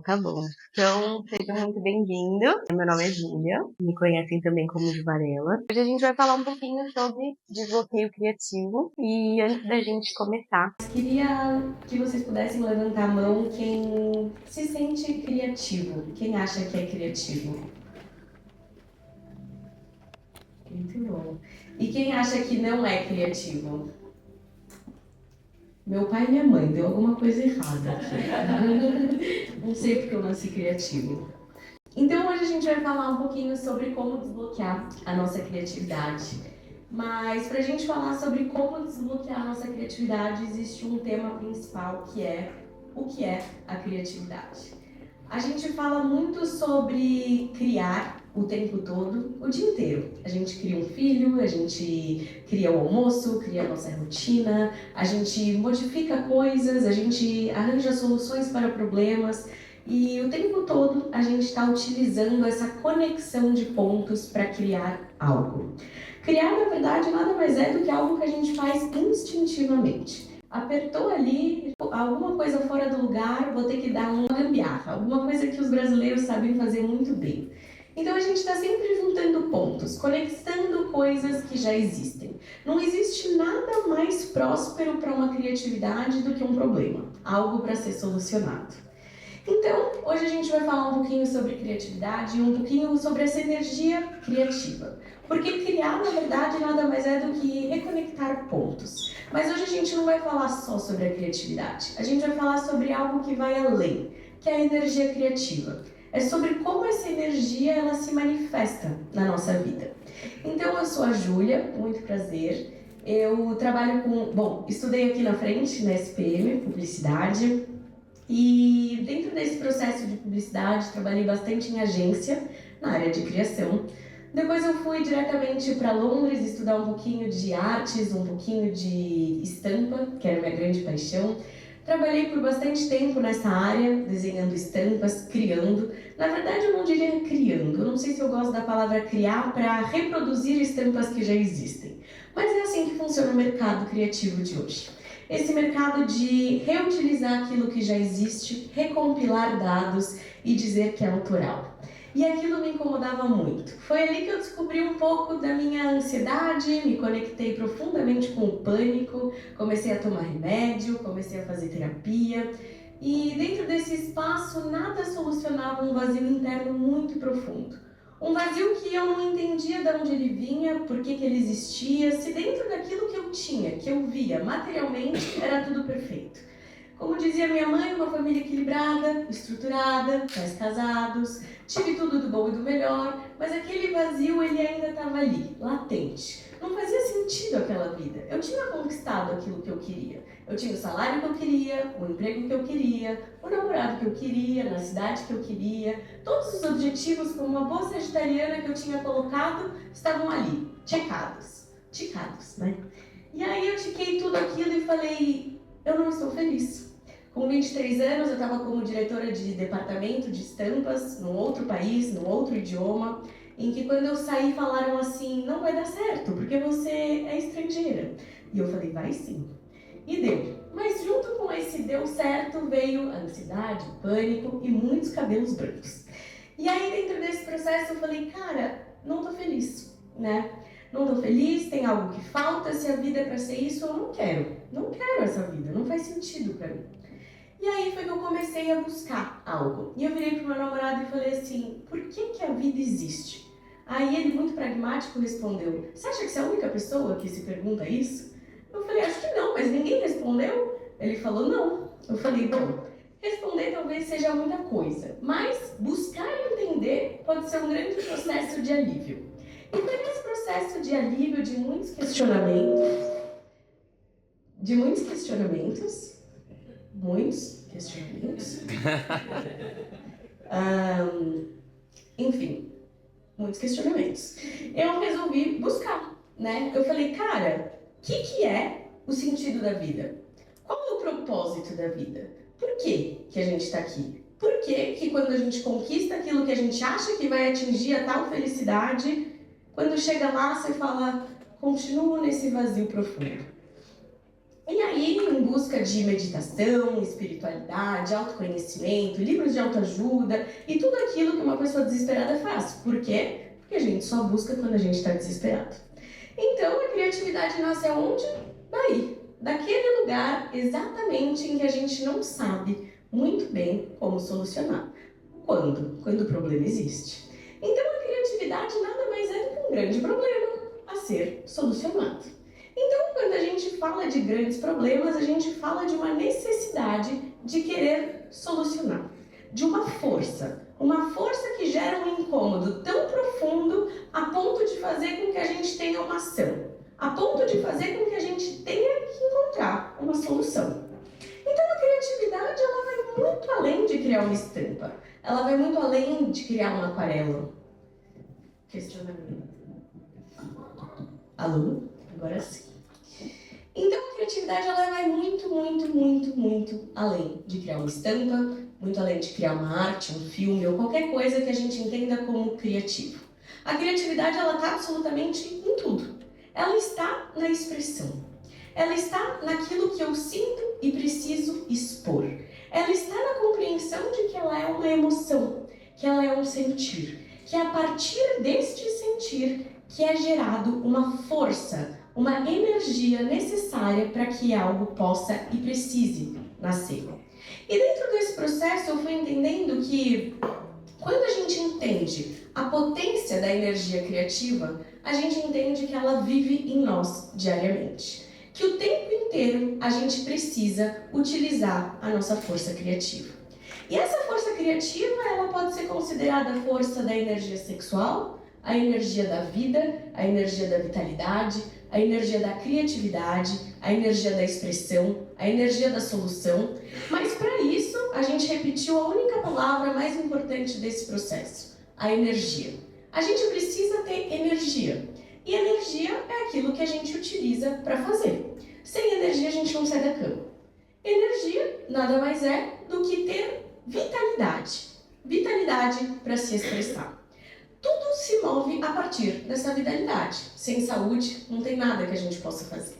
tá bom. Então, seja muito bem-vindo. Meu nome é Júlia, me conhecem também como Ju Varela. Hoje a gente vai falar um pouquinho sobre desbloqueio criativo e antes da gente começar, queria que vocês pudessem levantar a mão quem se sente criativo, quem acha que é criativo. Muito bom. E quem acha que não é criativo? Meu pai e minha mãe, deu alguma coisa errada aqui. Não sei porque eu nasci criativo. Então hoje a gente vai falar um pouquinho sobre como desbloquear a nossa criatividade. Mas para a gente falar sobre como desbloquear a nossa criatividade, existe um tema principal que é o que é a criatividade. A gente fala muito sobre criar o tempo todo, o dia inteiro. A gente cria um filho, a gente cria o almoço, cria a nossa rotina, a gente modifica coisas, a gente arranja soluções para problemas e o tempo todo a gente está utilizando essa conexão de pontos para criar algo. Criar, na verdade, nada mais é do que algo que a gente faz instintivamente. Apertou ali, alguma coisa fora do lugar, vou ter que dar uma gambiarra, alguma coisa que os brasileiros sabem fazer muito bem. Então a gente está sempre juntando pontos, conectando coisas que já existem. Não existe nada mais próspero para uma criatividade do que um problema, algo para ser solucionado. Então, hoje a gente vai falar um pouquinho sobre criatividade e um pouquinho sobre essa energia criativa. Porque criar, na verdade, nada mais é do que reconectar pontos. Mas hoje a gente não vai falar só sobre a criatividade. A gente vai falar sobre algo que vai além, que é a energia criativa. É sobre como essa energia ela se manifesta na nossa vida. Então, eu sou a Júlia, muito prazer. Eu trabalho estudei aqui na frente, na SPM, Publicidade. E dentro desse processo de publicidade, trabalhei bastante em agência, na área de criação. Depois eu fui diretamente para Londres estudar um pouquinho de artes, um pouquinho de estampa, que era minha grande paixão. Trabalhei por bastante tempo nessa área, desenhando estampas, criando. Na verdade, eu não diria criando, eu não sei se eu gosto da palavra criar para reproduzir estampas que já existem. Mas é assim que funciona o mercado criativo de hoje. Esse mercado de reutilizar aquilo que já existe, recompilar dados e dizer que é autoral. E aquilo me incomodava muito. Foi ali que eu descobri um pouco da minha ansiedade, me conectei profundamente com o pânico, comecei a tomar remédio, comecei a fazer terapia. E dentro desse espaço, nada solucionava um vazio interno muito profundo. Um vazio que eu não entendia de onde ele vinha, por que ele existia, se dentro daquilo que eu tinha, que eu via materialmente, era tudo perfeito. Como dizia minha mãe, uma família equilibrada, estruturada, pais casados, tive tudo do bom e do melhor, mas aquele vazio ele ainda estava ali, latente. Não fazia sentido aquela vida. Eu tinha conquistado aquilo que eu queria. Eu tinha o salário que eu queria, o emprego que eu queria, o namorado que eu queria, na cidade que eu queria. Todos os objetivos, como uma boa sagitariana que eu tinha colocado, estavam ali, ticados, né? E aí eu tiquei tudo aquilo e falei, eu não estou feliz. Com 23 anos, eu estava como diretora de departamento de estampas, num outro país, num outro idioma, em que quando eu saí falaram assim, não vai dar certo, porque você é estrangeira. E eu falei, vai sim. E deu. Mas junto com esse deu certo, veio a ansiedade, o pânico e muitos cabelos brancos. E aí dentro desse processo eu falei, cara, não tô feliz, né? Não tô feliz, tem algo que falta, se a vida é pra ser isso, eu não quero. Não quero essa vida, não faz sentido pra mim. E aí foi que eu comecei a buscar algo. E eu virei pro meu namorado e falei assim, por que a vida existe? Aí ele, muito pragmático, respondeu, você acha que você é a única pessoa que se pergunta isso? Eu falei, acho que não, mas ninguém respondeu. Ele falou, não. Eu falei, bom, responder talvez seja muita coisa, mas buscar entender pode ser um grande processo de alívio. E foi nesse processo de alívio de muitos questionamentos, enfim, muitos questionamentos. Eu resolvi buscar, né? Eu falei, cara, o que é o sentido da vida? Qual é o propósito da vida? Por que a gente está aqui? Por que quando a gente conquista aquilo que a gente acha que vai atingir a tal felicidade, quando chega lá você fala, continuo nesse vazio profundo? E aí, em busca de meditação, espiritualidade, autoconhecimento, livros de autoajuda e tudo aquilo que uma pessoa desesperada faz. Por quê? Porque a gente só busca quando a gente está desesperado. Então, a criatividade nasce aonde? Daí, daquele lugar exatamente em que a gente não sabe muito bem como solucionar. Quando? Quando o problema existe. Então, a criatividade nada mais é do que um grande problema a ser solucionado. Então, quando a gente fala de grandes problemas, a gente fala de uma necessidade de querer solucionar, de uma força que gera um incômodo tão profundo a ponto de fazer com que a gente tenha uma ação, a ponto de fazer com que a gente tenha que encontrar uma solução. Então, a criatividade ela vai muito além de criar uma estampa, ela vai muito além de criar uma aquarela. Questionamento. Alô? Agora sim. Então a criatividade ela vai muito além de criar uma estampa, muito além de criar uma arte, um filme ou qualquer coisa que a gente entenda como criativo. A criatividade ela está absolutamente em tudo. Ela está na expressão. Ela está naquilo que eu sinto e preciso expor. Ela está na compreensão de que ela é uma emoção, que ela é um sentir, que é a partir deste sentir que é gerado uma força, uma energia necessária para que algo possa e precise nascer. E dentro desse processo eu fui entendendo que quando a gente entende a potência da energia criativa, a gente entende que ela vive em nós diariamente. Que o tempo inteiro a gente precisa utilizar a nossa força criativa. E essa força criativa ela pode ser considerada a força da energia sexual, a energia da vida, a energia da vitalidade, a energia da criatividade, a energia da expressão, a energia da solução. Mas para isso, a gente repetiu a única palavra mais importante desse processo, a energia. A gente precisa ter energia. E energia é aquilo que a gente utiliza para fazer. Sem energia, a gente não sai da cama. Energia nada mais é do que ter vitalidade. Vitalidade para se expressar. Tudo se move a partir dessa vitalidade. Sem saúde, não tem nada que a gente possa fazer.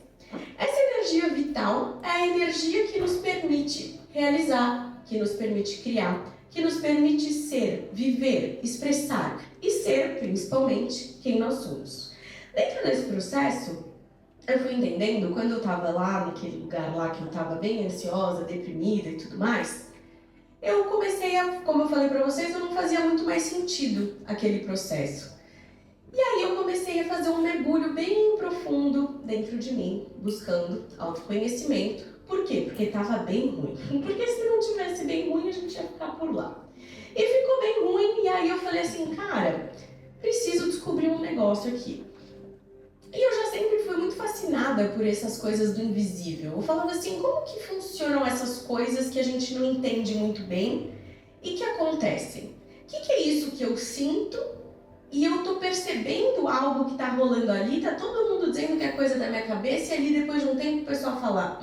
Essa energia vital é a energia que nos permite realizar, que nos permite criar, que nos permite ser, viver, expressar e ser, principalmente, quem nós somos. Dentro desse processo, eu fui entendendo, quando eu estava lá, naquele lugar lá que eu estava bem ansiosa, deprimida e tudo mais, eu comecei a, como eu falei para vocês, eu não fazia muito mais sentido aquele processo. E aí eu comecei a fazer um mergulho bem profundo dentro de mim, buscando autoconhecimento. Por quê? Porque estava bem ruim. Porque se não tivesse bem ruim, a gente ia ficar por lá. E ficou bem ruim, e aí eu falei assim, cara, preciso descobrir um negócio aqui. E eu já sempre fui muito fascinada por essas coisas do invisível. Eu falava assim, como que funcionam essas coisas que a gente não entende muito bem e que acontecem? O que é isso que eu sinto e eu tô percebendo algo que tá rolando ali, tá todo mundo dizendo que é coisa da minha cabeça e ali depois de um tempo o pessoal fala,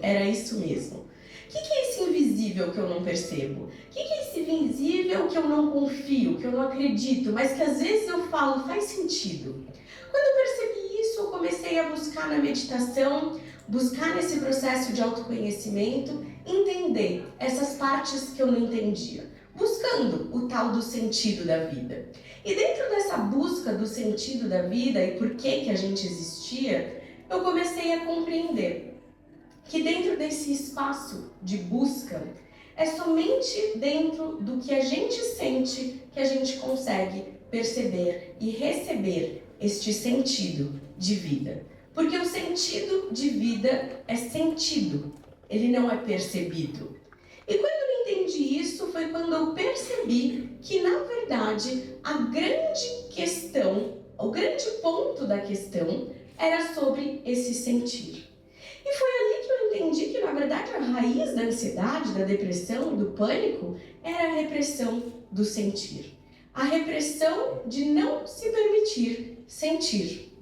era isso mesmo. O que é esse invisível que eu não percebo? O que é esse invisível que eu não confio, que eu não acredito, mas que às vezes eu falo, faz sentido? Quando eu percebi isso, eu comecei a buscar na meditação, buscar nesse processo de autoconhecimento, entender essas partes que eu não entendia, buscando o tal do sentido da vida. E dentro dessa busca do sentido da vida e por que a gente existia, eu comecei a compreender que dentro desse espaço de busca, é somente dentro do que a gente sente que a gente consegue perceber e receber este sentido de vida. Porque o sentido de vida é sentido, ele não é percebido. E quando eu entendi isso, foi quando eu percebi que, na verdade, a grande questão, o grande ponto da questão, era sobre esse sentir. E foi ali que eu entendi que, na verdade, a raiz da ansiedade, da depressão, do pânico, era a repressão do sentir. A repressão de não se permitir sentir.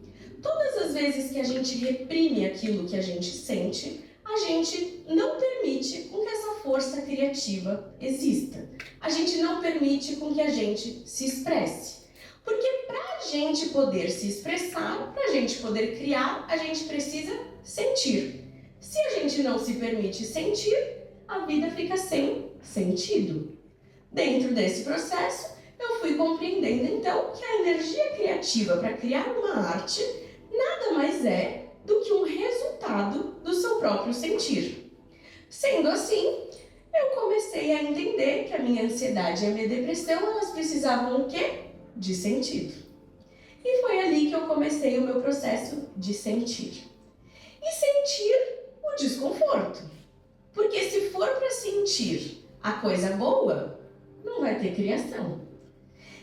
Todas as vezes que a gente reprime aquilo que a gente sente, a gente não permite com que essa força criativa exista. A gente não permite com que a gente se expresse. Porque para a gente poder se expressar, para a gente poder criar, a gente precisa sentir. Se a gente não se permite sentir, a vida fica sem sentido. Dentro desse processo, eu fui compreendendo então que a energia criativa para criar uma arte nada mais é do que um resultado do seu próprio sentir. Sendo assim, eu comecei a entender que a minha ansiedade e a minha depressão, elas precisavam o quê? De sentido. E foi ali que eu comecei o meu processo de sentir. E sentir o desconforto. Porque se for para sentir a coisa boa, não vai ter criação.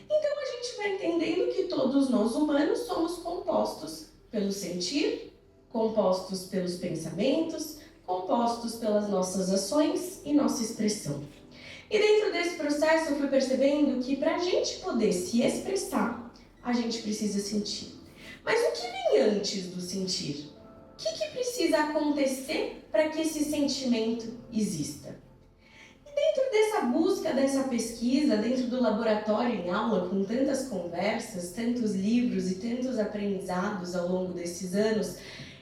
Então a gente vai entendendo que todos nós humanos somos compostos pelo sentir, compostos pelos pensamentos, compostos pelas nossas ações e nossa expressão. E dentro desse processo eu fui percebendo que para a gente poder se expressar, a gente precisa sentir. Mas o que vem antes do sentir? O que precisa acontecer para que esse sentimento exista? E dentro dessa busca, dessa pesquisa, dentro do laboratório em aula, com tantas conversas, tantos livros e tantos aprendizados ao longo desses anos,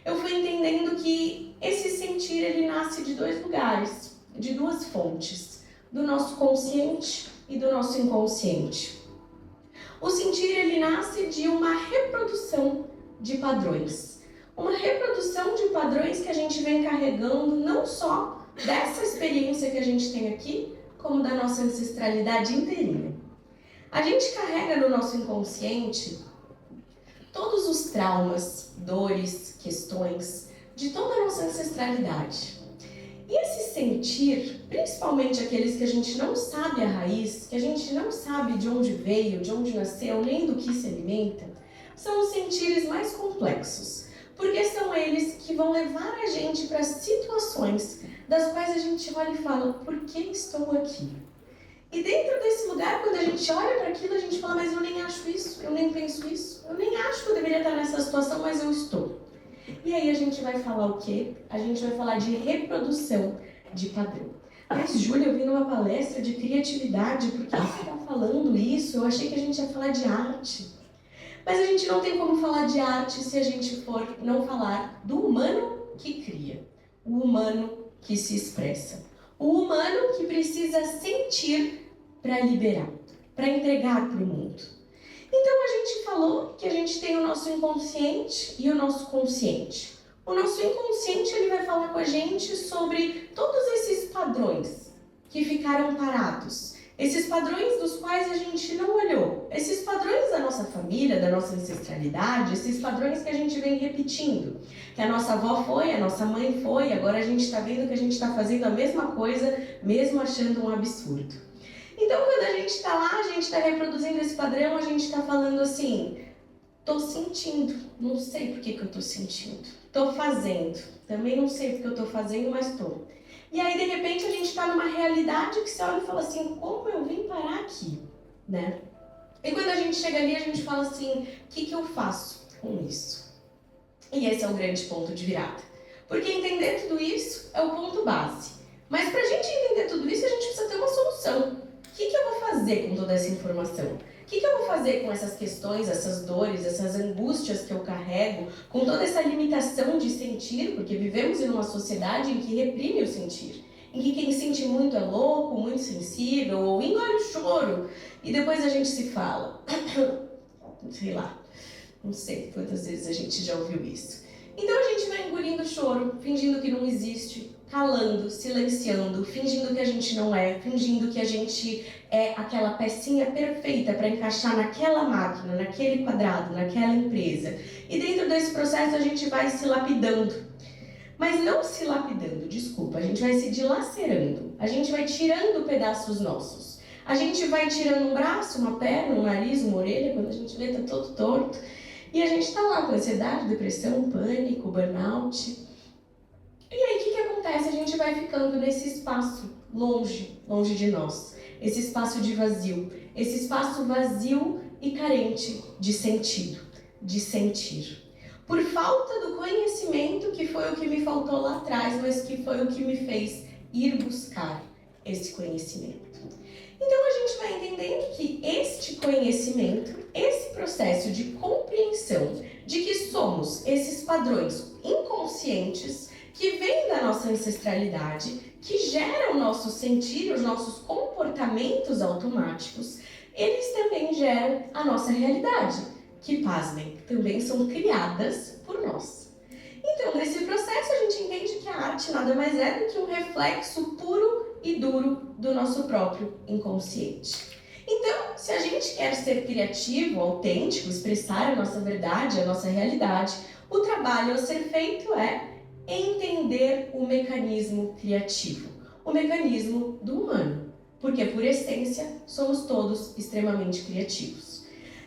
eu fui entendendo que esse sentir ele nasce de dois lugares, de duas fontes, do nosso consciente e do nosso inconsciente. O sentir ele nasce de uma reprodução de padrões. Uma reprodução de padrões que a gente vem carregando não só dessa experiência que a gente tem aqui, como da nossa ancestralidade inteirinha. A gente carrega no nosso inconsciente todos os traumas, dores, questões de toda a nossa ancestralidade. E esse sentir, principalmente aqueles que a gente não sabe a raiz, que a gente não sabe de onde veio, de onde nasceu, nem do que se alimenta, são os sentires mais complexos. Porque são eles que vão levar a gente para situações das quais a gente olha e fala, por que estou aqui? E dentro desse lugar, quando a gente olha para aquilo, a gente fala, mas eu nem acho isso, eu nem penso isso, eu nem acho que eu deveria estar nessa situação, mas eu estou. E aí a gente vai falar o quê? A gente vai falar de reprodução de padrão. Mas, Júlia, eu vim numa palestra de criatividade, por que você está falando isso? Eu achei que a gente ia falar de arte. Mas a gente não tem como falar de arte se a gente for não falar do humano que cria, o humano que se expressa, o humano que precisa sentir para liberar, para entregar para o mundo. Então a gente falou que a gente tem o nosso inconsciente e o nosso consciente. O nosso inconsciente ele vai falar com a gente sobre todos esses padrões que ficaram parados. Esses padrões dos quais a gente não olhou, esses padrões da nossa família, da nossa ancestralidade, esses padrões que a gente vem repetindo, que a nossa avó foi, a nossa mãe foi, agora a gente está vendo que a gente está fazendo a mesma coisa, mesmo achando um absurdo. Então quando a gente está lá, a gente está reproduzindo esse padrão, a gente está falando assim, tô sentindo, não sei por que eu tô sentindo, tô fazendo, também não sei porque eu tô fazendo, mas tô. E aí, de repente, a gente está numa realidade que você olha e fala assim, como eu vim parar aqui, né? E quando a gente chega ali, a gente fala assim, o que eu faço com isso? E esse é o grande ponto de virada. Porque entender tudo isso é o ponto base. Mas para a gente entender tudo isso, a gente precisa ter uma solução. O que eu vou fazer com toda essa informação? O que eu vou fazer com essas questões, essas dores, essas angústias que eu carrego, com toda essa limitação de sentir, porque vivemos em uma sociedade em que reprime o sentir, em que quem sente muito é louco, muito sensível, ou engole o choro, e depois a gente se fala, sei lá, não sei quantas vezes a gente já ouviu isso. Então a gente vai engolindo o choro, fingindo que não existe, calando, silenciando, fingindo que a gente não é, fingindo que a gente é aquela pecinha perfeita para encaixar naquela máquina, naquele quadrado, naquela empresa. E dentro desse processo a gente vai se lapidando. Mas não se lapidando, desculpa, a gente vai se dilacerando, a gente vai tirando pedaços nossos. A gente vai tirando um braço, uma perna, um nariz, uma orelha, quando a gente vê tá todo torto. E a gente tá lá com ansiedade, depressão, pânico, burnout. E aí, o que acontece? A gente vai ficando nesse espaço, longe de nós. Esse espaço de vazio. Esse espaço vazio e carente de sentido, de sentir. Por falta do conhecimento, que foi o que me faltou lá atrás, mas que foi o que me fez ir buscar esse conhecimento. Então, a gente vai entendendo que este conhecimento, esse processo de compreensão de que somos esses padrões inconscientes que vem da nossa ancestralidade, que gera o nosso sentir, os nossos comportamentos automáticos, eles também geram a nossa realidade, que, pasmem, também são criadas por nós. Então, nesse processo, a gente entende que a arte nada mais é do que um reflexo puro e duro do nosso próprio inconsciente. Então, se a gente quer ser criativo, autêntico, expressar a nossa verdade, a nossa realidade, o trabalho a ser feito é entender o mecanismo criativo, o mecanismo do humano, porque, por essência, somos todos extremamente criativos.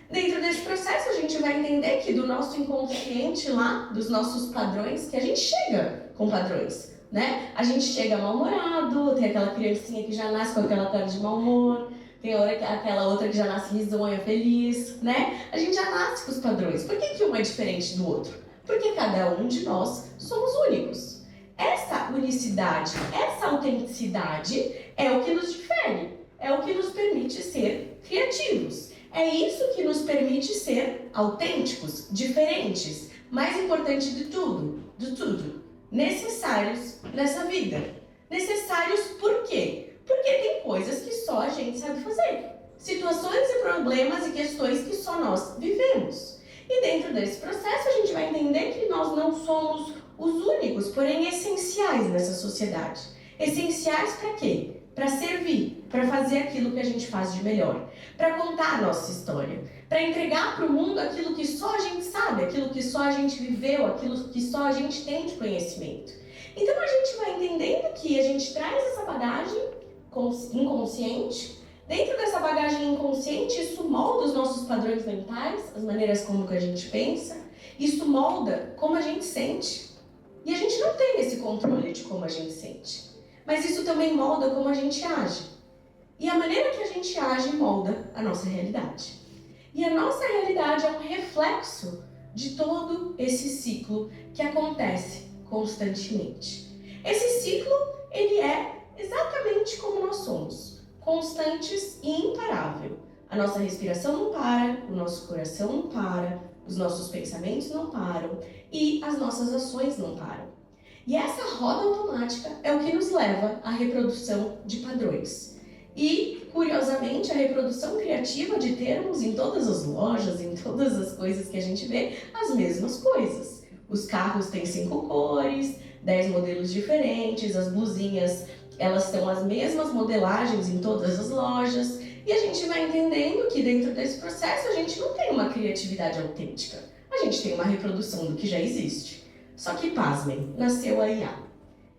Dentro desse processo, a gente vai entender que do nosso inconsciente lá, dos nossos padrões, que a gente chega com padrões, né? A gente chega mal-humorado, tem aquela criancinha que já nasce com aquela cara de mau humor, tem aquela outra que já nasce risonha, feliz, né? A gente já nasce com os padrões. Por que um é diferente do outro? Porque cada um de nós somos únicos. Essa unicidade, essa autenticidade é o que nos difere, é o que nos permite ser criativos. É isso que nos permite ser autênticos, diferentes, mais importante de tudo, necessários nessa vida. Necessários por quê? Porque tem coisas que só a gente sabe fazer. Situações e problemas e questões que só nós vivemos. E dentro desse processo a gente vai entender que nós não somos os únicos, porém essenciais nessa sociedade. Essenciais para quê? Para servir, para fazer aquilo que a gente faz de melhor, para contar a nossa história, para entregar para o mundo aquilo que só a gente sabe, aquilo que só a gente viveu, aquilo que só a gente tem de conhecimento. Então a gente vai entendendo que a gente traz essa bagagem inconsciente. Dentro dessa bagagem inconsciente, isso molda os nossos padrões mentais, as maneiras como que a gente pensa, isso molda como a gente sente. E a gente não tem esse controle de como a gente sente. Mas isso também molda como a gente age. E a maneira que a gente age molda a nossa realidade. E a nossa realidade é um reflexo de todo esse ciclo que acontece constantemente. Esse ciclo, ele é exatamente como nós somos, constantes e imparável. A nossa respiração não para, o nosso coração não para, os nossos pensamentos não param e as nossas ações não param. E essa roda automática é o que nos leva à reprodução de padrões. E, curiosamente, a reprodução criativa de termos em todas as lojas, em todas as coisas que a gente vê, as mesmas coisas. Os carros têm 5 cores, 10 modelos diferentes, as blusinhas, elas são as mesmas modelagens em todas as lojas. E a gente vai entendendo que dentro desse processo a gente não tem uma criatividade autêntica. A gente tem uma reprodução do que já existe. Só que, pasmem, nasceu a IA.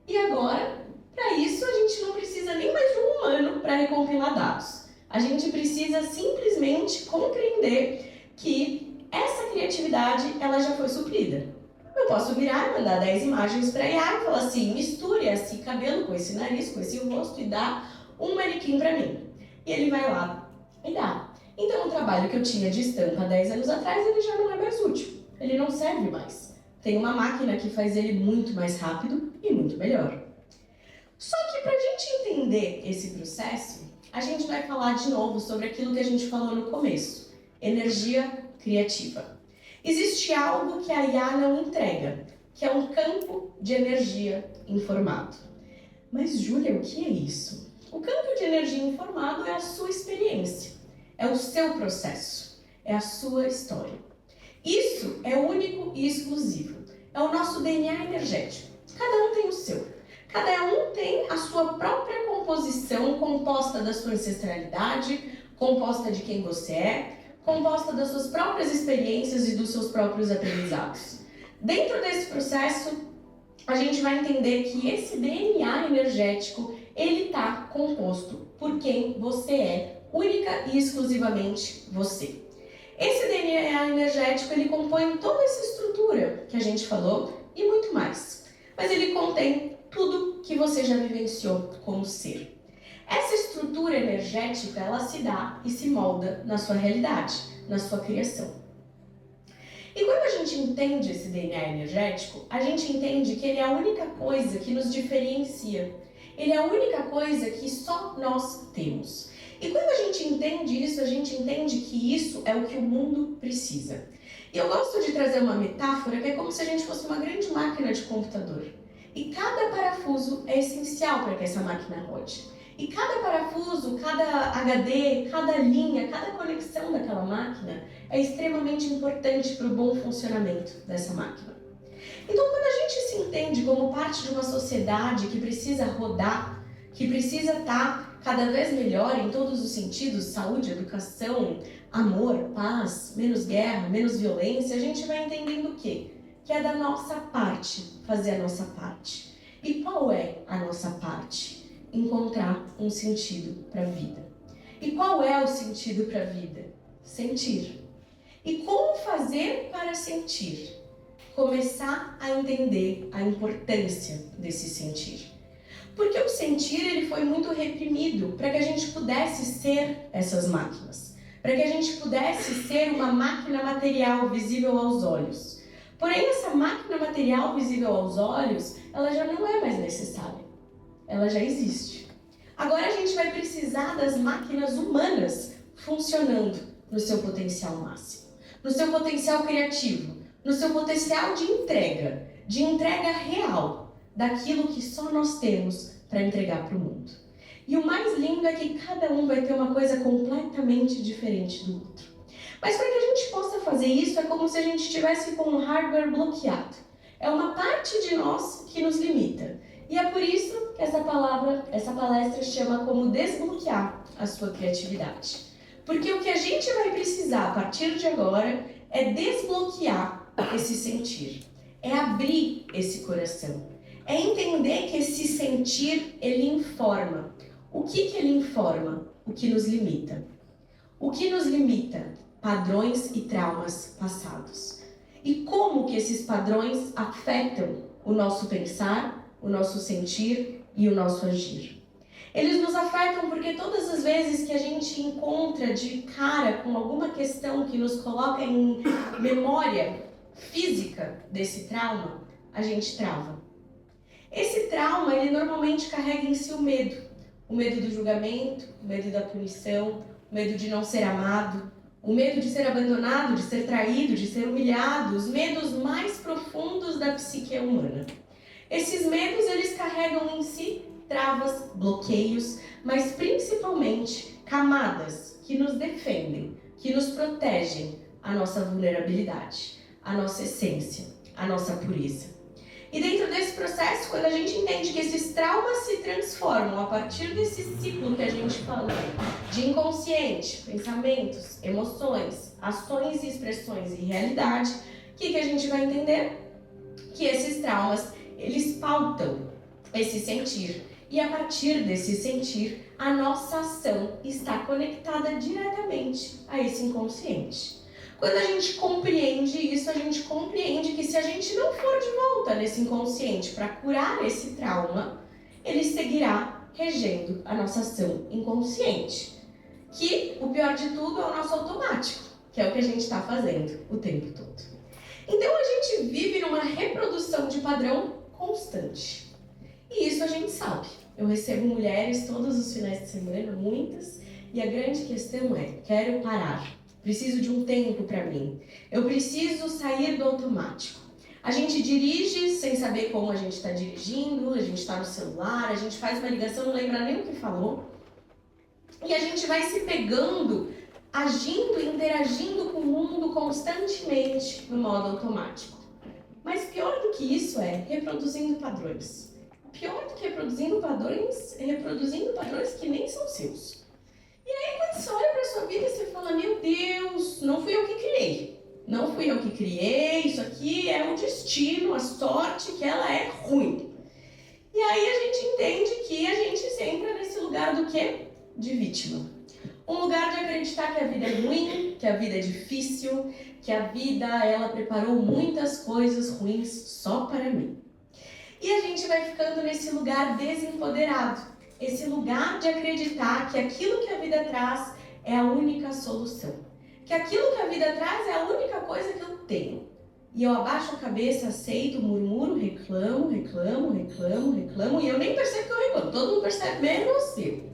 E agora, para isso, a gente não precisa nem mais de um humano para recompilar dados. A gente precisa simplesmente compreender que essa criatividade ela já foi suprida. Eu posso virar, mandar 10 imagens para a IA e falar assim, misture esse cabelo com esse nariz, com esse rosto e dá um manequim para mim. E ele vai lá e dá. Então, o trabalho que eu tinha de estampa há 10 anos atrás, ele já não é mais útil. Ele não serve mais. Tem uma máquina que faz ele muito mais rápido e muito melhor. Só que para a gente entender esse processo, a gente vai falar de novo sobre aquilo que a gente falou no começo, energia criativa. Existe algo que a IA não entrega, que é um campo de energia informado. Mas, Júlia, o que é isso? O campo de energia informado é a sua experiência, é o seu processo, é a sua história. Isso é único e exclusivo. É o nosso DNA energético. Cada um tem o seu. Cada um tem a sua própria composição, composta da sua ancestralidade, composta de quem você é, composta das suas próprias experiências e dos seus próprios aprendizados. Dentro desse processo, a gente vai entender que esse DNA energético, ele está composto por quem você é, única e exclusivamente você. Esse DNA energético, ele compõe toda essa estrutura que a gente falou e muito mais. Mas ele contém tudo que você já vivenciou como ser. Essa estrutura energética, ela se dá e se molda na sua realidade, na sua criação. E quando a gente entende esse DNA energético, a gente entende que ele é a única coisa que nos diferencia. Ele é a única coisa que só nós temos. E quando a gente entende isso, a gente entende que isso é o que o mundo precisa. E eu gosto de trazer uma metáfora que é como se a gente fosse uma grande máquina de computador. E cada parafuso é essencial para que essa máquina rode. E cada parafuso, cada HD, cada linha, cada conexão daquela máquina é extremamente importante para o bom funcionamento dessa máquina. Então, quando a gente se entende como parte de uma sociedade que precisa rodar, que precisa estar cada vez melhor em todos os sentidos, saúde, educação, amor, paz, menos guerra, menos violência, a gente vai entendendo o quê? Que é da nossa parte fazer a nossa parte. E qual é a nossa parte? Encontrar um sentido para a vida. E qual é o sentido para a vida? Sentir. E como fazer para sentir? Começar a entender a importância desse sentir. Porque o sentir ele foi muito reprimido para que a gente pudesse ser essas máquinas. Para que a gente pudesse ser uma máquina material visível aos olhos. Porém, essa máquina material visível aos olhos, ela já não é mais necessária. Ela já existe. Agora a gente vai precisar das máquinas humanas funcionando no seu potencial máximo, no seu potencial criativo, no seu potencial de entrega real daquilo que só nós temos para entregar para o mundo. E o mais lindo é que cada um vai ter uma coisa completamente diferente do outro. Mas para que a gente possa fazer isso, é como se a gente estivesse com um hardware bloqueado. É uma parte de nós que nos limita. E é por isso que essa palestra chama como desbloquear a sua criatividade. Porque o que a gente vai precisar a partir de agora é desbloquear esse sentir. É abrir esse coração. É entender que esse sentir, ele informa. O que ele informa? O que nos limita. O que nos limita? Padrões e traumas passados. E como que esses padrões afetam o nosso pensar, o nosso sentir e o nosso agir. Eles nos afetam porque todas as vezes que a gente encontra de cara com alguma questão que nos coloca em memória física desse trauma, a gente trava. Esse trauma, ele normalmente carrega em si o medo do julgamento, o medo da punição, o medo de não ser amado, o medo de ser abandonado, de ser traído, de ser humilhado, os medos mais profundos da psique humana. Esses medos, eles carregam em si travas, bloqueios, mas principalmente camadas que nos defendem, que nos protegem a nossa vulnerabilidade, a nossa essência, a nossa pureza. E dentro desse processo, quando a gente entende que esses traumas se transformam a partir desse ciclo que a gente falou, de inconsciente, pensamentos, emoções, ações e expressões e realidade, o que a gente vai entender? Que esses traumas, eles pautam esse sentir. E a partir desse sentir, a nossa ação está conectada diretamente a esse inconsciente. Quando a gente compreende isso, a gente compreende que se a gente não for de volta nesse inconsciente para curar esse trauma, ele seguirá regendo a nossa ação inconsciente. Que o pior de tudo é o nosso automático, que é o que a gente está fazendo o tempo todo. Então a gente vive numa reprodução de padrão constante. E isso a gente sabe. Eu recebo mulheres todos os finais de semana, muitas, e a grande questão é: quero parar. Preciso de um tempo para mim. Eu preciso sair do automático. A gente dirige sem saber como a gente está dirigindo, a gente está no celular, a gente faz uma ligação, não lembra nem o que falou. E a gente vai se pegando, agindo, interagindo com o mundo constantemente no modo automático. Mas pior do que isso é reproduzindo padrões. Pior do que reproduzindo padrões é reproduzindo padrões que nem são seus. E aí quando você olha para a sua vida e você fala: meu Deus, não fui eu que criei. Não fui eu que criei, isso aqui é o destino, a sorte, que ela é ruim. E aí a gente entende que a gente entra nesse lugar do quê? De vítima. Um lugar de acreditar que a vida é ruim, que a vida é difícil, que a vida, ela preparou muitas coisas ruins só para mim. E a gente vai ficando nesse lugar desempoderado. Esse lugar de acreditar que aquilo que a vida traz é a única solução. Que aquilo que a vida traz é a única coisa que eu tenho. E eu abaixo a cabeça, aceito, murmuro, reclamo, e eu nem percebo que eu reclamo. Todo mundo percebe, menos eu.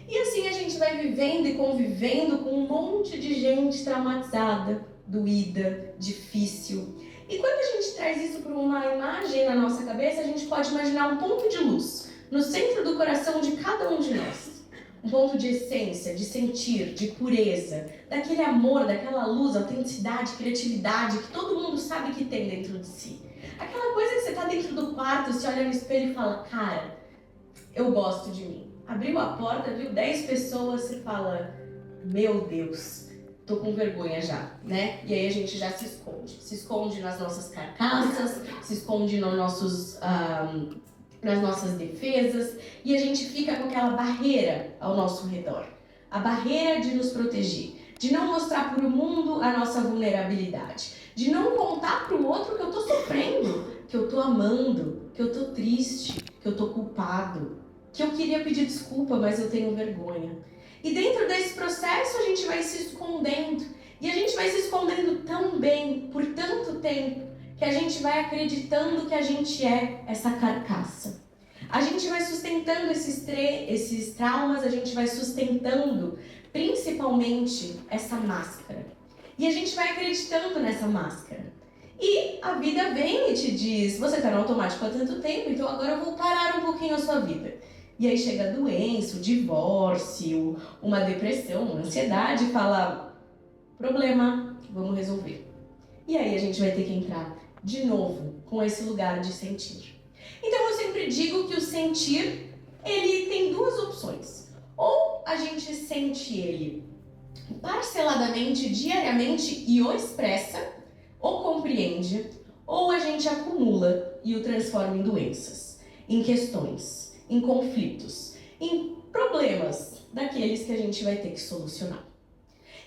E assim a gente vai vivendo e convivendo com um monte de gente traumatizada, doída, difícil. E quando a gente traz isso para uma imagem na nossa cabeça, a gente pode imaginar um ponto de luz no centro do coração de cada um de nós. Um ponto de essência, de sentir, de pureza, daquele amor, daquela luz, autenticidade, criatividade que todo mundo sabe que tem dentro de si. Aquela coisa que você está dentro do quarto, você olha no espelho e fala, cara, eu gosto de mim. Abriu a porta, viu 10 pessoas, você fala, meu Deus, tô com vergonha já, né? E aí a gente já se esconde. Se esconde nas nossas carcaças, se esconde nos nossos, nas nossas defesas, e a gente fica com aquela barreira ao nosso redor. A barreira de nos proteger, de não mostrar para o mundo a nossa vulnerabilidade, de não contar para o outro que eu tô sofrendo, que eu tô amando, que eu tô triste, que eu tô culpado, que eu queria pedir desculpa, mas eu tenho vergonha. E dentro desse processo a gente vai se escondendo. E a gente vai se escondendo tão bem, por tanto tempo, que a gente vai acreditando que a gente é essa carcaça. A gente vai sustentando esses traumas, a gente vai sustentando principalmente essa máscara. E a gente vai acreditando nessa máscara. E a vida vem e te diz, você está no automático há tanto tempo, então agora eu vou parar um pouquinho a sua vida. E aí chega a doença, o divórcio, uma depressão, uma ansiedade e fala, problema, vamos resolver. E aí a gente vai ter que entrar de novo com esse lugar de sentir. Então eu sempre digo que o sentir, ele tem duas opções. Ou a gente sente ele parceladamente, diariamente e o expressa, ou compreende, ou a gente acumula e o transforma em doenças, em questões, em conflitos, em problemas daqueles que a gente vai ter que solucionar.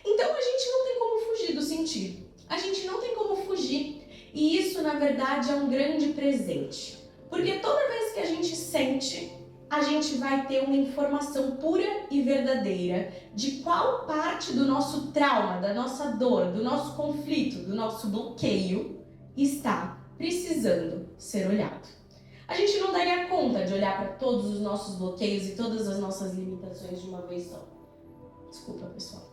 Então a gente não tem como fugir do sentir. A gente não tem como fugir. E isso, na verdade, é um grande presente. Porque toda vez que a gente sente, a gente vai ter uma informação pura e verdadeira de qual parte do nosso trauma, da nossa dor, do nosso conflito, do nosso bloqueio está precisando ser olhado. A gente não daria conta de olhar para todos os nossos bloqueios e todas as nossas limitações de uma vez só. Desculpa, pessoal.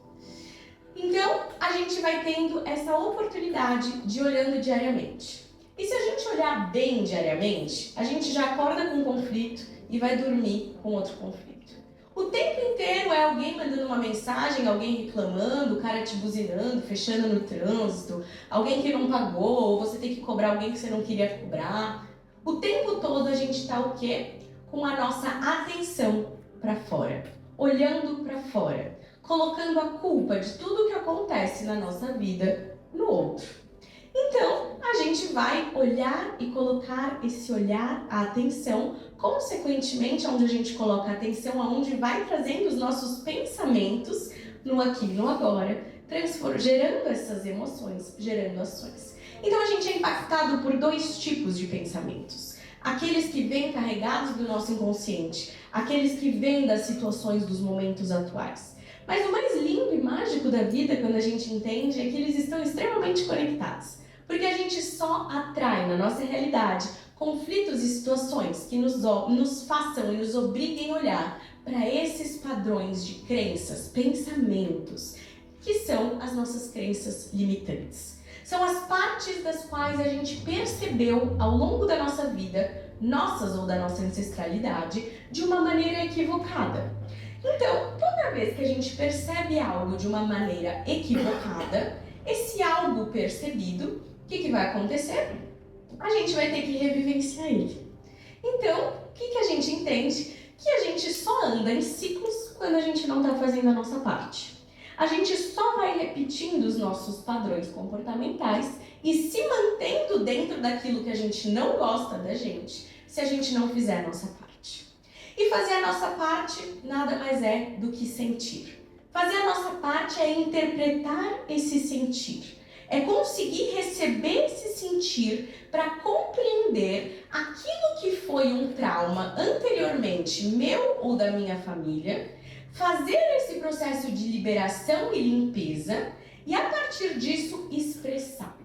Então, a gente vai tendo essa oportunidade de olhando diariamente. E se a gente olhar bem diariamente, a gente já acorda com um conflito e vai dormir com outro conflito. O tempo inteiro é alguém mandando uma mensagem, alguém reclamando, o cara te buzinando, fechando no trânsito, alguém que não pagou, ou você tem que cobrar alguém que você não queria cobrar. O tempo todo a gente está o quê? Com a nossa atenção para fora, olhando para fora, colocando a culpa de tudo que acontece na nossa vida no outro. Então, a gente vai olhar e colocar esse olhar, a atenção, consequentemente, onde a gente coloca a atenção, aonde vai trazendo os nossos pensamentos no aqui e no agora, gerando essas emoções, gerando ações. Então, a gente é impactado por dois tipos de pensamentos. Aqueles que vêm carregados do nosso inconsciente, aqueles que vêm das situações dos momentos atuais. Mas o mais lindo e mágico da vida, quando a gente entende, é que eles estão extremamente conectados. Porque a gente só atrai na nossa realidade conflitos e situações que nos façam e nos obriguem a olhar para esses padrões de crenças, pensamentos, que são as nossas crenças limitantes. São as partes das quais a gente percebeu ao longo da nossa vida, nossas ou da nossa ancestralidade, de uma maneira equivocada. Então, toda vez que a gente percebe algo de uma maneira equivocada, esse algo percebido, o que vai acontecer? A gente vai ter que revivenciar ele. Então, o que a gente entende? Que a gente só anda em ciclos quando a gente não está fazendo a nossa parte. A gente só vai repetindo os nossos padrões comportamentais e se mantendo dentro daquilo que a gente não gosta da gente, se a gente não fizer a nossa parte. E fazer a nossa parte nada mais é do que sentir. Fazer a nossa parte é interpretar esse sentir. É conseguir receber esse sentir para compreender aquilo que foi um trauma anteriormente meu ou da minha família, fazer esse processo de liberação e limpeza e a partir disso expressar.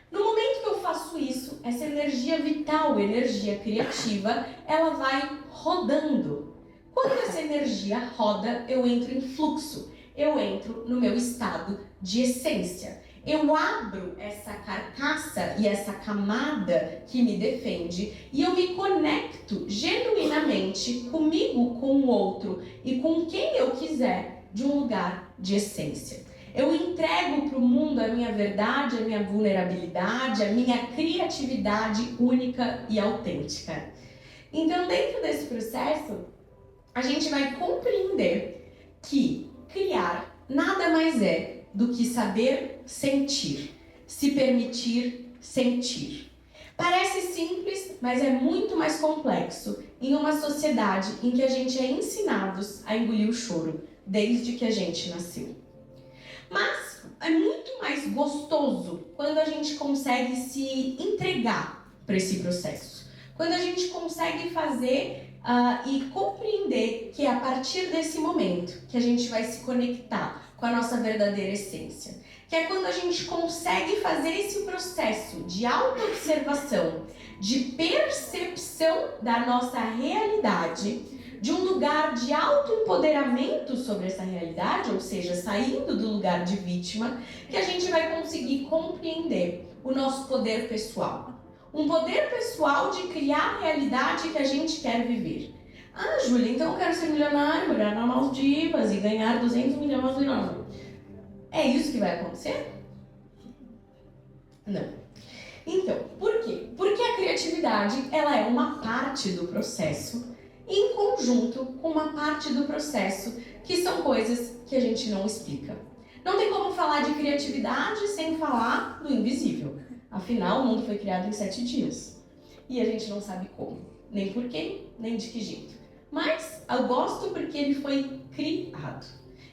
No momento que eu faço isso, essa energia vital, energia criativa, ela vai rodando. Quando essa energia roda, eu entro em fluxo, eu entro no meu estado de essência. Eu abro essa carcaça e essa camada que me defende e eu me conecto genuinamente comigo, com o outro e com quem eu quiser de um lugar de essência. Eu entrego para o mundo a minha verdade, a minha vulnerabilidade, a minha criatividade única e autêntica. Então, dentro desse processo, a gente vai compreender que criar nada mais é do que saber sentir, se permitir sentir. Parece simples, mas é muito mais complexo em uma sociedade em que a gente é ensinados a engolir o choro desde que a gente nasceu. Mas é muito mais gostoso quando a gente consegue se entregar para esse processo. Quando a gente consegue fazer e compreender que é a partir desse momento que a gente vai se conectar com a nossa verdadeira essência. Que é quando a gente consegue fazer esse processo de autoobservação, de percepção da nossa realidade, de um lugar de autoempoderamento sobre essa realidade, ou seja, saindo do lugar de vítima, que a gente vai conseguir compreender o nosso poder pessoal. Um poder pessoal de criar a realidade que a gente quer viver. Ah, Júlia, então eu quero ser milionária, morar nas Maldivas e ganhar 200 milhões de dólares. É isso que vai acontecer? Não. Então, por quê? Porque a criatividade, ela é uma parte do processo em conjunto com uma parte do processo que são coisas que a gente não explica. Não tem como falar de criatividade sem falar do invisível. Afinal, o mundo foi criado em 7 dias. E a gente não sabe como, nem por quê, nem de que jeito. Mas eu gosto porque ele foi criado.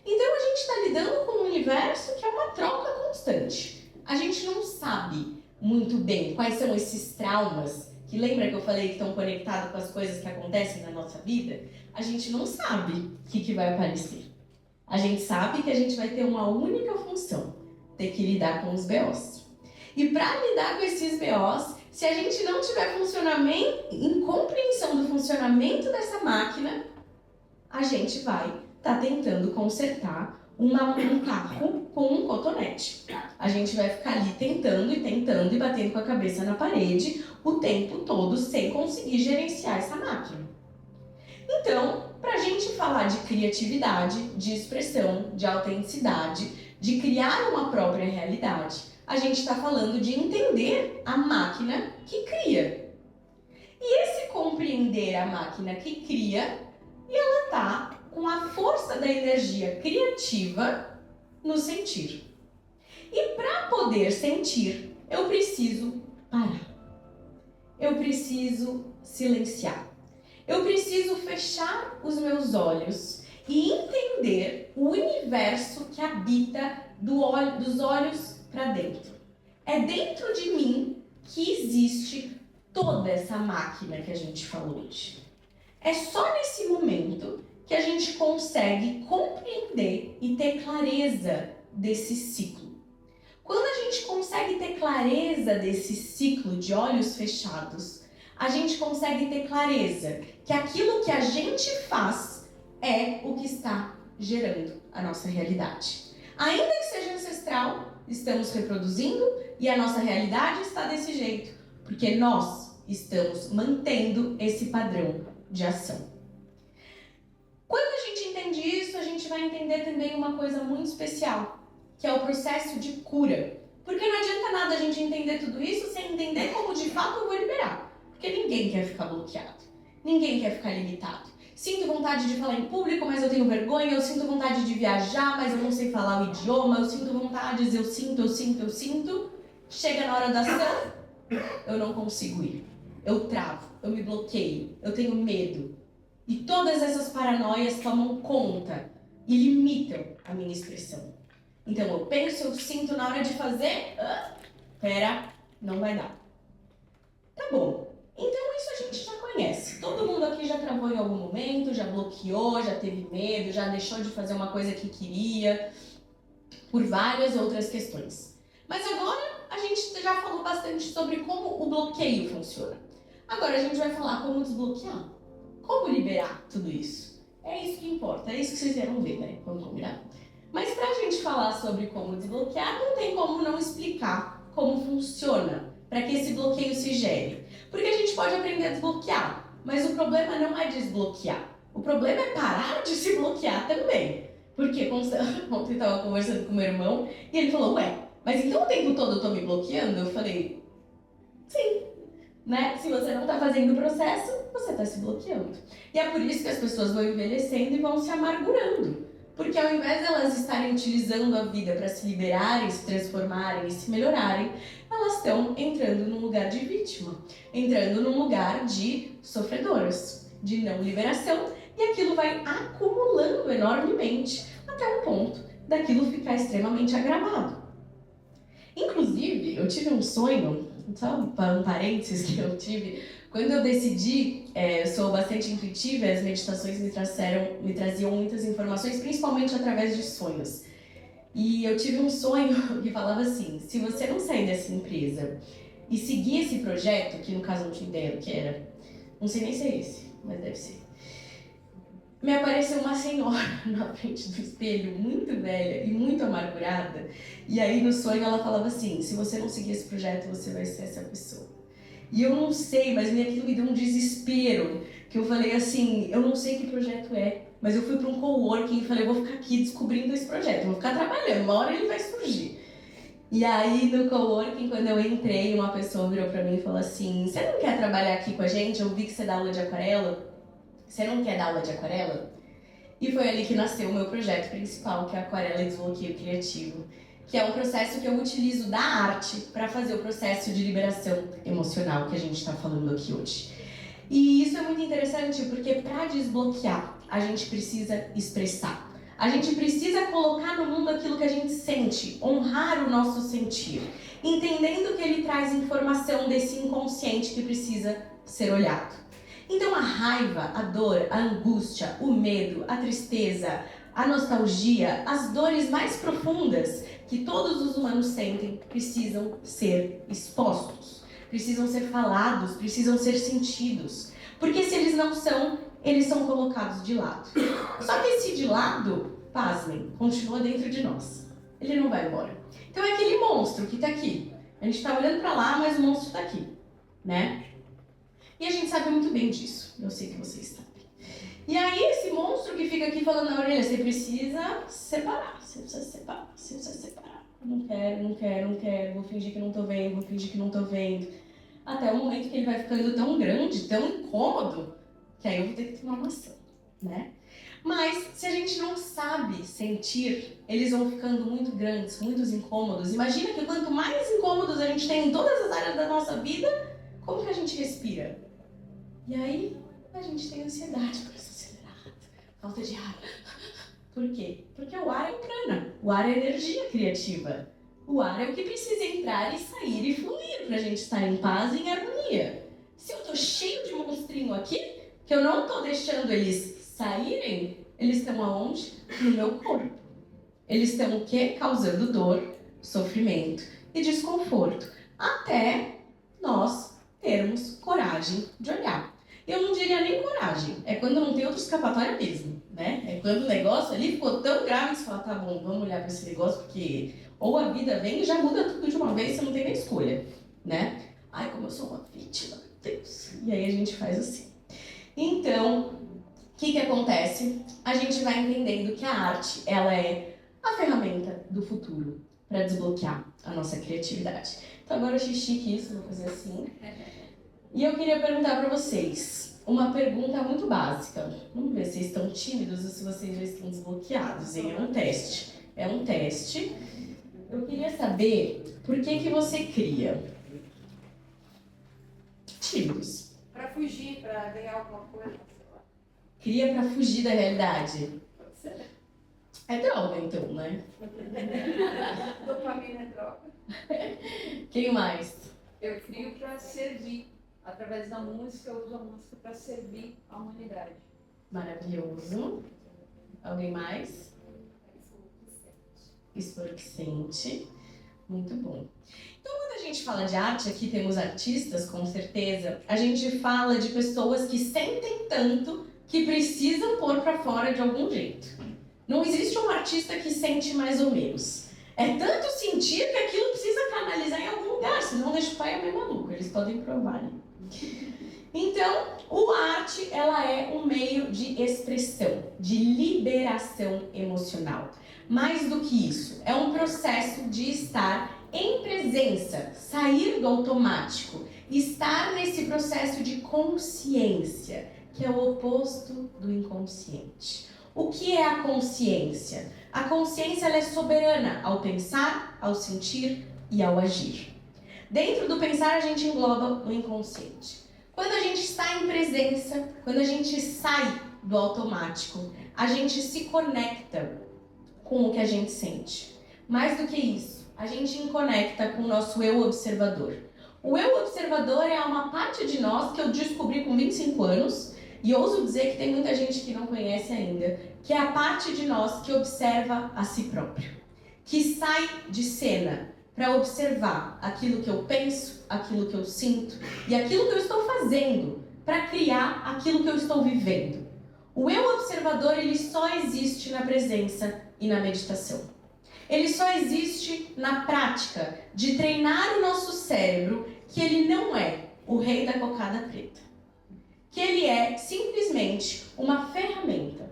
Então a gente está lidando com um universo que é uma troca constante. A gente não sabe muito bem quais são esses traumas, que lembra que eu falei que estão conectados com as coisas que acontecem na nossa vida? A gente não sabe o que vai aparecer. A gente sabe que a gente vai ter uma única função, ter que lidar com os BOs. E para lidar com esses BOs, se a gente não tiver funcionamento, em compreensão do funcionamento dessa máquina, a gente vai estar tentando consertar um carro com um cotonete. A gente vai ficar ali tentando e batendo com a cabeça na parede o tempo todo sem conseguir gerenciar essa máquina. Então, para a gente falar de criatividade, de expressão, de autenticidade, de criar uma própria realidade, a gente está falando de entender a máquina que cria. E esse compreender a máquina que cria, ela está com a força da energia criativa no sentir. E para poder sentir, eu preciso parar. Eu preciso silenciar. Eu preciso fechar os meus olhos e entender o universo que habita dos olhos para dentro. É dentro de mim que existe toda essa máquina que a gente falou hoje. É só nesse momento que a gente consegue compreender e ter clareza desse ciclo. Quando a gente consegue ter clareza desse ciclo de olhos fechados, a gente consegue ter clareza que aquilo que a gente faz é o que está gerando a nossa realidade. Ainda que seja ancestral, estamos reproduzindo e a nossa realidade está desse jeito, porque nós estamos mantendo esse padrão de ação. Quando a gente entende isso, a gente vai entender também uma coisa muito especial, que é o processo de cura. Porque não adianta nada a gente entender tudo isso sem entender como de fato eu vou liberar. Porque ninguém quer ficar bloqueado, ninguém quer ficar limitado. Sinto vontade de falar em público, mas eu tenho vergonha. Eu sinto vontade de viajar, mas eu não sei falar o idioma. Eu sinto vontades, eu sinto. Chega na hora da ação, eu não consigo ir. Eu travo, eu me bloqueio, eu tenho medo. E todas essas paranoias tomam conta e limitam a minha expressão. Então eu penso, eu sinto na hora de fazer. Pera, não vai dar. Tá bom. Então isso a gente já conhece. Todo mundo aqui já travou em algum momento, já bloqueou, já teve medo, já deixou de fazer uma coisa que queria, por várias outras questões. Mas agora a gente já falou bastante sobre como o bloqueio funciona. Agora a gente vai falar como desbloquear. Como liberar tudo isso. É isso que importa, é isso que vocês vieram ver, né? Vamos combinar? Mas pra gente falar sobre como desbloquear, não tem como não explicar como funciona para que esse bloqueio se gere. Porque a gente pode aprender a desbloquear, mas o problema não é desbloquear. O problema é parar de se bloquear também. Porque ontem eu estava conversando com meu irmão e ele falou, ué, mas então o tempo todo eu tô me bloqueando? Eu falei, sim. Né? Se você não está fazendo o processo, você está se bloqueando. E é por isso que as pessoas vão envelhecendo e vão se amargurando. Porque ao invés de elas estarem utilizando a vida para se liberarem, se transformarem e se melhorarem, elas estão entrando num lugar de vítima, entrando num lugar de sofredoras, de não liberação, e aquilo vai acumulando enormemente até um ponto daquilo ficar extremamente agravado. Inclusive, eu tive um sonho, só um parênteses que eu tive, quando eu decidi, eu sou bastante intuitiva e as meditações me traziam muitas informações, principalmente através de sonhos. E eu tive um sonho que falava assim, se você não sair dessa empresa e seguir esse projeto, que no caso eu não tinha ideia do que era, não sei nem se é esse, mas deve ser. Me apareceu uma senhora na frente do espelho, muito velha e muito amargurada. E aí no sonho ela falava assim, se você não seguir esse projeto, você vai ser essa pessoa. E eu não sei, mas aquilo me deu um desespero, que eu falei assim, eu não sei que projeto é, mas eu fui para um coworking e falei, eu vou ficar aqui descobrindo esse projeto, vou ficar trabalhando, uma hora ele vai surgir. E aí no coworking, quando eu entrei, uma pessoa virou para mim e falou assim, você não quer trabalhar aqui com a gente? Eu vi que você dá aula de aquarela. Você não quer dar aula de aquarela? E foi ali que nasceu o meu projeto principal, que é Aquarela e Desbloqueio Criativo, que é um processo que eu utilizo da arte para fazer o processo de liberação emocional que a gente está falando aqui hoje. E isso é muito interessante porque para desbloquear, a gente precisa expressar. A gente precisa colocar no mundo aquilo que a gente sente, honrar o nosso sentir, entendendo que ele traz informação desse inconsciente que precisa ser olhado. Então a raiva, a dor, a angústia, o medo, a tristeza, a nostalgia, as dores mais profundas que todos os humanos sentem precisam ser expostos, precisam ser falados, precisam ser sentidos. Porque se eles não são, eles são colocados de lado. Só que esse de lado, pasmem, continua dentro de nós. Ele não vai embora. Então é aquele monstro que está aqui. A gente está olhando para lá, mas o monstro está aqui, né? E a gente sabe muito bem disso. Eu sei que vocês sabem. E aí esse monstro que fica aqui falando na orelha, você precisa separar, você precisa separar, você precisa separar. Não quero, não quero, não quero, vou fingir que não tô vendo, vou fingir que não tô vendo. Até o momento que ele vai ficando tão grande, tão incômodo, que aí eu vou ter que tomar uma ação, né? Mas se a gente não sabe sentir, eles vão ficando muito grandes, muito incômodos. Imagina que quanto mais incômodos a gente tem em todas as áreas da nossa vida, como que a gente respira? E aí, a gente tem ansiedade, coração acelerado, falta de ar. Por quê? Porque o ar é prana, o ar é energia criativa. O ar é o que precisa entrar e sair e fluir pra gente estar em paz e em harmonia. Se eu tô cheio de monstrinho aqui, que eu não tô deixando eles saírem, eles estão aonde? No meu corpo. Eles estão o quê? Causando dor, sofrimento e desconforto. Até nós termos coragem de olhar. Eu não diria nem coragem, é quando não tem outra escapatória mesmo, né? É quando o negócio ali ficou tão grave que você fala, tá bom, vamos olhar para esse negócio, porque ou a vida vem e já muda tudo de uma vez, você não tem nem escolha, né? Ai, como eu sou uma vítima, meu Deus. E aí a gente faz assim. Então, o que acontece? A gente vai entendendo que a arte, ela é a ferramenta do futuro para desbloquear a nossa criatividade. Então agora eu achei chique isso, vou fazer assim. E eu queria perguntar para vocês uma pergunta muito básica. Vamos ver se vocês estão tímidos ou se vocês já estão desbloqueados, hein? É um teste. É um teste. Eu queria saber por que você cria. Tímidos. Para fugir, para ganhar alguma coisa. Cria para fugir da realidade. Pode ser. É droga, então, né? Dopamina é droga. Quem mais? Eu crio para servir. Através da música, eu uso a música para servir a humanidade. Maravilhoso. Alguém mais? Esforçante. Muito bom. Então, quando a gente fala de arte, aqui temos artistas, com certeza, a gente fala de pessoas que sentem tanto que precisam pôr para fora de algum jeito, Não existe um artista que sente mais ou menos. É tanto sentir que aquilo precisa canalizar em algum lugar, senão deixa o pai e a mãe maluco, eles podem provar, né? Então, a arte, ela é um meio de expressão, de liberação emocional. Mais do que isso, é um processo de estar em presença, sair do automático, estar nesse processo de consciência, que é o oposto do inconsciente. O que é a consciência? A consciência ela é soberana ao pensar, ao sentir e ao agir. Dentro do pensar, a gente engloba o inconsciente. Quando a gente está em presença, quando a gente sai do automático, a gente se conecta com o que a gente sente. Mais do que isso, a gente conecta com o nosso eu observador. O eu observador é uma parte de nós que eu descobri com 25 anos, e ouso dizer que tem muita gente que não conhece ainda, que é a parte de nós que observa a si próprio, que sai de cena para observar aquilo que eu penso, aquilo que eu sinto e aquilo que eu estou fazendo para criar aquilo que eu estou vivendo. O eu observador, ele só existe na presença e na meditação. Ele só existe na prática de treinar o nosso cérebro, que ele não é o rei da cocada preta. Que ele é simplesmente uma ferramenta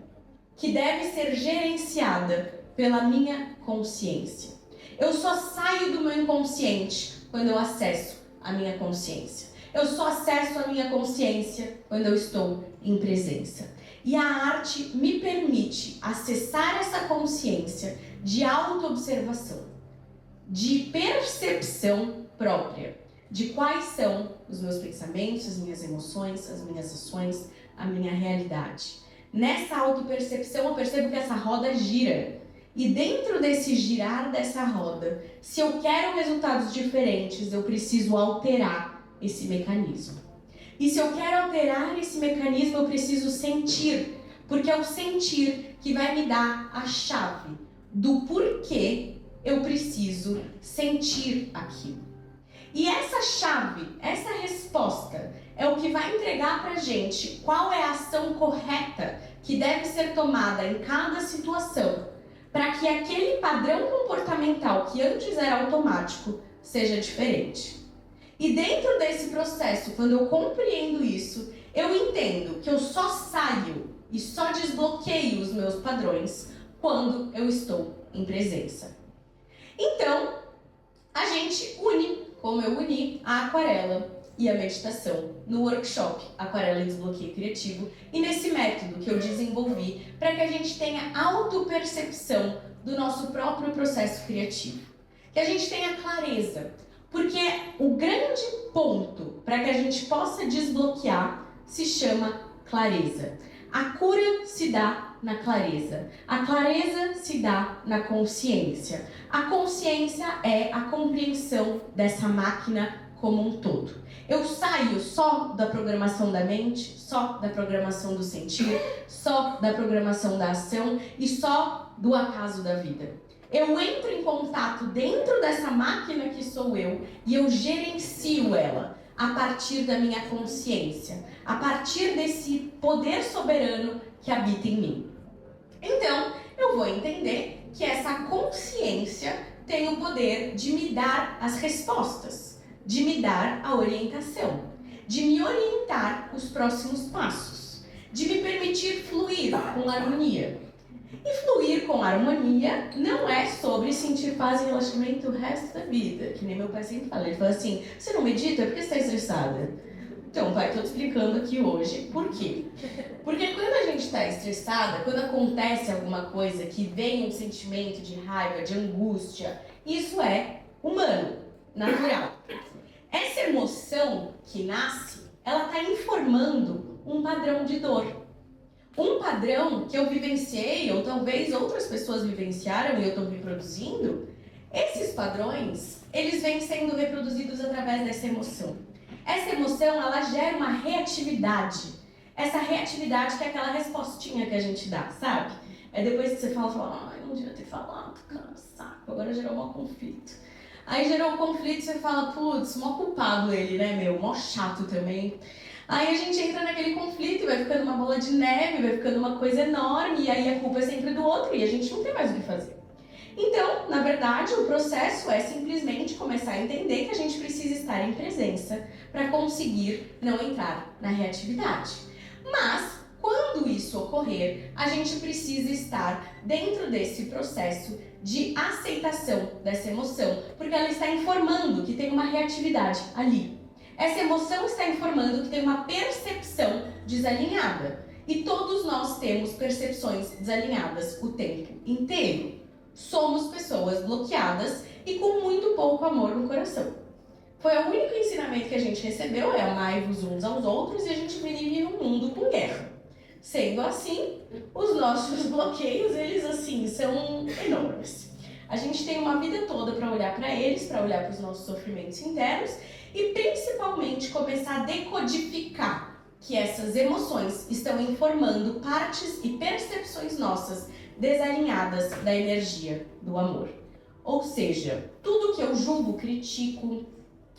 que deve ser gerenciada pela minha consciência. Eu só saio do meu inconsciente quando eu acesso a minha consciência. Eu só acesso a minha consciência quando eu estou em presença. E a arte me permite acessar essa consciência de autoobservação, de percepção própria, de quais são os meus pensamentos, as minhas emoções, as minhas ações, a minha realidade. Nessa autopercepção eu percebo que essa roda gira. E dentro desse girar dessa roda, se eu quero resultados diferentes, eu preciso alterar esse mecanismo. E se eu quero alterar esse mecanismo, eu preciso sentir. Porque é o sentir que vai me dar a chave do porquê eu preciso sentir aquilo. E essa chave, essa resposta, é o que vai entregar pra gente qual é a ação correta que deve ser tomada em cada situação, para que aquele padrão comportamental que antes era automático seja diferente. E dentro desse processo, quando eu compreendo isso, eu entendo que eu só saio e só desbloqueio os meus padrões quando eu estou em presença. Então, a gente une, como eu uni, a aquarela e a meditação no workshop Aquarela e Desbloqueio Criativo e nesse método que eu desenvolvi para que a gente tenha autopercepção do nosso próprio processo criativo. Que a gente tenha clareza, porque o grande ponto para que a gente possa desbloquear se chama clareza. A cura se dá na clareza. A clareza se dá na consciência. A consciência é a compreensão dessa máquina como um todo. Eu saio só da programação da mente, só da programação do sentir, só da programação da ação e só do acaso da vida. Eu entro em contato dentro dessa máquina que sou eu e eu gerencio ela a partir da minha consciência, a partir desse poder soberano que habita em mim. Então, eu vou entender que essa consciência tem o poder de me dar as respostas, de me dar a orientação, de me orientar os próximos passos, de me permitir fluir com harmonia. E fluir com harmonia não é sobre sentir paz e relaxamento o resto da vida, que nem meu pai sempre fala. Ele fala assim, você não medita porque você está estressada? Então, pai, estou te explicando aqui hoje. Por quê? Porque quando a gente está estressada, quando acontece alguma coisa que vem um sentimento de raiva, de angústia, isso é humano, natural. Essa emoção que nasce, ela está informando um padrão de dor. Um padrão que eu vivenciei, ou talvez outras pessoas vivenciaram e eu estou reproduzindo, esses padrões, eles vêm sendo reproduzidos através dessa emoção. Essa emoção, ela gera uma reatividade. Essa reatividade que é aquela respostinha que a gente dá, sabe? É depois que você fala, ai, não devia ter falado, cara, saco, agora gerou um conflito. Aí gerou um conflito e você fala, putz, mó culpado ele, né, meu, mó chato também. Aí a gente entra naquele conflito e vai ficando uma bola de neve, vai ficando uma coisa enorme, e aí a culpa é sempre do outro e a gente não tem mais o que fazer. Então, na verdade, o processo é simplesmente começar a entender que a gente precisa estar em presença para conseguir não entrar na reatividade. Mas, quando isso ocorrer, a gente precisa estar dentro desse processo de aceitação dessa emoção, porque ela está informando que tem uma reatividade ali. Essa emoção está informando que tem uma percepção desalinhada. E todos nós temos percepções desalinhadas o tempo inteiro. Somos pessoas bloqueadas e com muito pouco amor no coração. Foi o único ensinamento que a gente recebeu, é amai-vos uns aos outros, e a gente vive num mundo com guerra. Sendo assim, os nossos bloqueios, eles assim, são enormes. A gente tem uma vida toda para olhar para eles, para olhar para os nossos sofrimentos internos e principalmente começar a decodificar que essas emoções estão informando partes e percepções nossas desalinhadas da energia do amor. Ou seja, tudo que eu julgo, critico,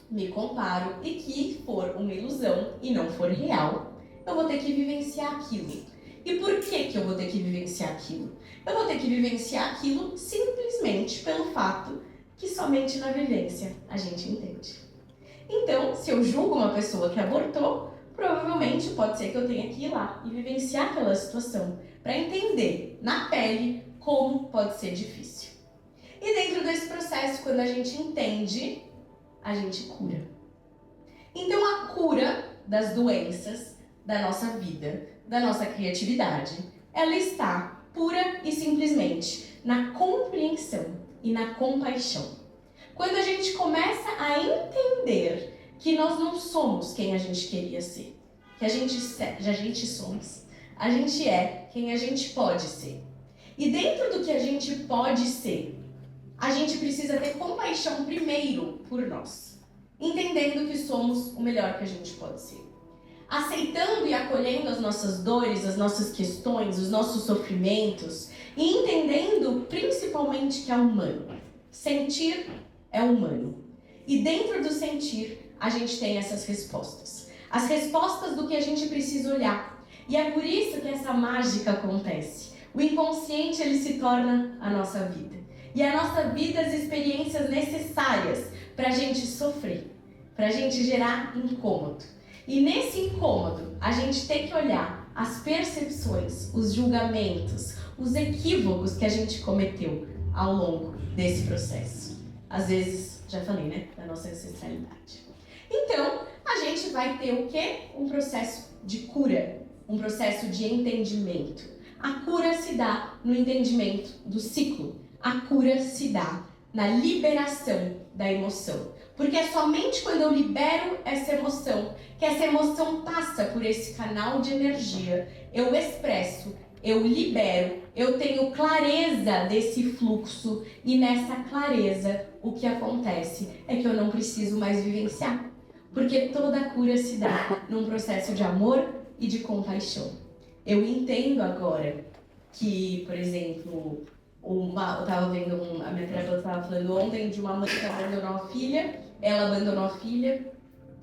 me comparo e que for uma ilusão e não for real, eu vou ter que vivenciar aquilo. E por que eu vou ter que vivenciar aquilo? Eu vou ter que vivenciar aquilo simplesmente pelo fato que somente na vivência a gente entende. Então, se eu julgo uma pessoa que abortou, provavelmente pode ser que eu tenha que ir lá e vivenciar aquela situação para entender na pele como pode ser difícil. E dentro desse processo, quando a gente entende, a gente cura. Então a cura das doenças da nossa vida, da nossa criatividade, ela está pura e simplesmente na compreensão e na compaixão. Quando a gente começa a entender que nós não somos quem a gente queria ser, que a gente somos, a gente é quem a gente pode ser. E dentro do que a gente pode ser, a gente precisa ter compaixão primeiro por nós, entendendo que somos o melhor que a gente pode ser. Aceitando e acolhendo as nossas dores, as nossas questões, os nossos sofrimentos e entendendo principalmente que é humano. Sentir é humano. E dentro do sentir, a gente tem essas respostas. As respostas do que a gente precisa olhar. E é por isso que essa mágica acontece. O inconsciente, ele se torna a nossa vida. E a nossa vida, as experiências necessárias para a gente sofrer, para a gente gerar incômodo. E nesse incômodo, a gente tem que olhar as percepções, os julgamentos, os equívocos que a gente cometeu ao longo desse processo. Às vezes, já falei, né, da nossa ancestralidade. Então, a gente vai ter o quê? Um processo de cura, um processo de entendimento. A cura se dá no entendimento do ciclo. A cura se dá na liberação da emoção. Porque é somente quando eu libero essa emoção, que essa emoção passa por esse canal de energia, eu expresso, eu libero, eu tenho clareza desse fluxo e nessa clareza o que acontece é que eu não preciso mais vivenciar. Porque toda cura se dá num processo de amor e de compaixão. Eu entendo agora que, por exemplo, eu estava vendo, a minha terapeuta estava falando ontem de uma mãe que abandonou a filha, ela abandonou a filha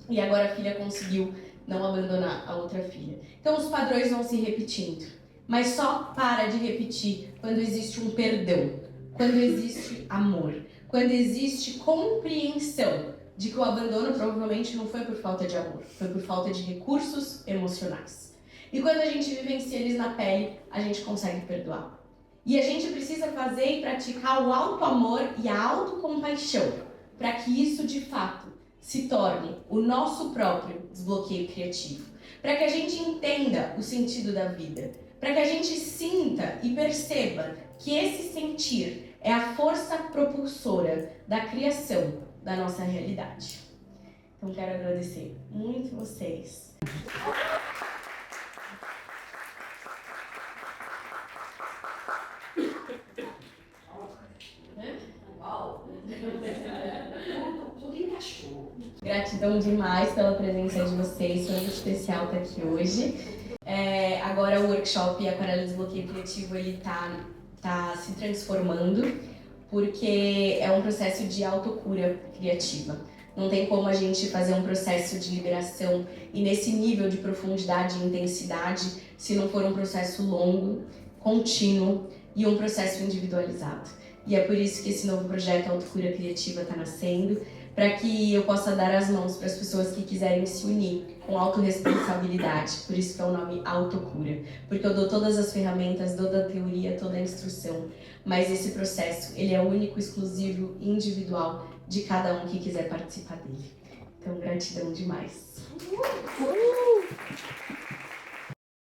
e agora a filha conseguiu não abandonar a outra filha. Então os padrões vão se repetindo, mas só para de repetir quando existe um perdão, quando existe amor, quando existe compreensão de que o abandono provavelmente não foi por falta de amor, foi por falta de recursos emocionais. E quando a gente vivencia eles na pele, a gente consegue perdoar. E a gente precisa fazer e praticar o auto-amor e a autocompaixão para que isso, de fato, se torne o nosso próprio desbloqueio criativo. Para que a gente entenda o sentido da vida. Para que a gente sinta e perceba que esse sentir é a força propulsora da criação da nossa realidade. Então, quero agradecer muito vocês. Gratidão demais pela presença de vocês, foi muito especial estar aqui hoje. Agora o workshop Aquarela Desbloqueio Criativo ele tá se transformando, porque é um processo de autocura criativa. Não tem como a gente fazer um processo de liberação e nesse nível de profundidade e intensidade se não for um processo longo, contínuo e um processo individualizado. E é por isso que esse novo projeto Autocura Criativa está nascendo, para que eu possa dar as mãos para as pessoas que quiserem se unir com autorresponsabilidade. Por isso que é o nome Autocura, porque eu dou todas as ferramentas, toda a teoria, toda a instrução, mas esse processo ele é único, exclusivo e individual de cada um que quiser participar dele. Então, gratidão demais.